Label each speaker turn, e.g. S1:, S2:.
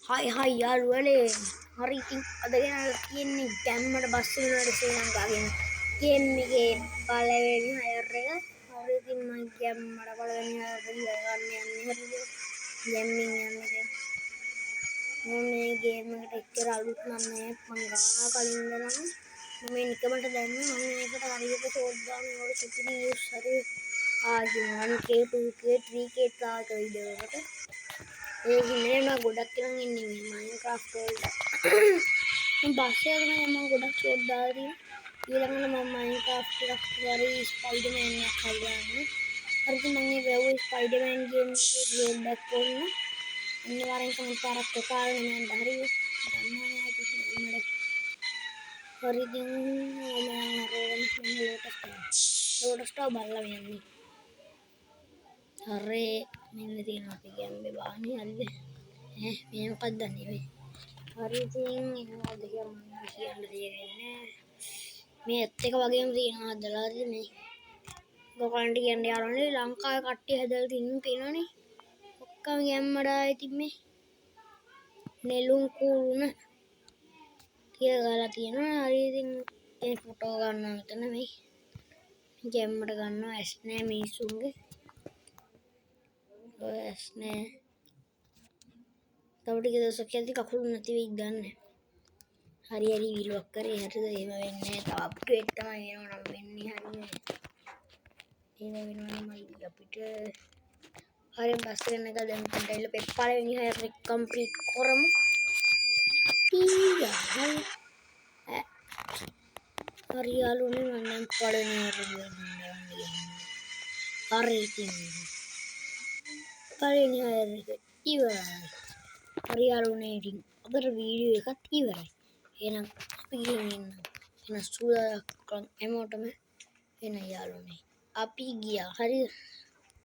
S1: Hai යාළුවනේ හරි ඉතින් අද ගෙනල්ලා තියෙන්නේ ගැම්මට බස් වෙනවට ශ්‍රී ලංකාවෙන් ගේම් එකේ පළවෙනි හයර් එක. හරි ඉතින් මම ගැම්මට පළවෙනි හයර් එක ගන්න යන්නේ හරිද? ගැම්මින් යන්නේ. මම මේ ගේම් එකට එච්චර අලුත් නම් නෑ. මම ගාන කලින් ඉඳලම මම මේ නිකමට දැම්මේ මම මේකට හරියට ෂෝට් දාන්නේ වල සිතින් යූස් හරි ආයි 1k 2k 3k තාක වීඩියෝ එකට ඒ හිමේන ගොඩක් කරන් ඉන්නේ මේ මයින්ක්‍රාෆ්ට් වලට. මම බස් එකකට මම ගොඩක් ෂෝට් දාලා තියෙනවා. ඊළඟට මම මයින්ක්‍රාෆ්ට් එකක් හරි ස්පයිඩර්මෑන් එකක් හදාගන්න. හරිද මම මේ වැව් ස්පයිඩර්මෑන් ගේම් එකේ ගේම් බෑක් ඕන්න. අනිවාර්යෙන් කමෙන්ට් පාරක් ප්‍රකාරන මම හරිද? දන්නවා ඇති මම හරි ඉතින් මම අරගෙන ලෝටස්ට් බලලා යන්නේ. හරි මෙන්න තියෙනවා අපි ගැම්බේ බාන්නේ හරිද? මේ මොකක්ද නෙවෙයි. හරි ඉතින් මොනවද කියලා මම කියන්න දෙන්නේ. මේ ඇත් එක වගේම තියෙනවා හදලා හරිද මේ. ඔයගොල්ලන්ට කියන්න යාළුවනේ ලංකාවේ කට්ටිය හදලා තින්නේ පේනවනේ. ඔක්කොම ගැම්මඩ ඉතින් මේ නෙළුම් කුරුණ කියලා ගාලා තියෙනවා. හරි ඉතින් මේ ෆොටෝ ගන්නවා මෙතන මේ. ගැම්මඩ ගන්නවා ඇස් නෑ මිනිස්සුන්ගේ. ඔය ඇස් නෑ. තව ටික දවසක් යද්දි කකුල් නැති වෙයි ගන්න. හරි විලුවක් කරේ හරිද එහෙම වෙන්නේ නැහැ. තව අප්ග්‍රේඩ් තමයි වෙනවා නම් වෙන්නේ හරිද. එහෙම වෙනවනම් මල්ලි අපිට හරි බස් එක එක දැන් පොඩ්ඩයිල පළවෙනි හයර් එක කම්ප්ලීට් කරමු. හරි යාළුවනේ මම දැන් පළවෙනි හයර් එක ගන්න. හරි ඉතින් පළවෙනි හයර් එක ඉවරයි. හරි යාළුවනේ ඉතින් අදට වීඩියෝ එකත් ඉවරයි. එහෙනම් අපි ගිහින් එන්න. එහෙනම් සුවදායක හැමෝටම එන යාළුවනේ. අපි ගියා. හරිද?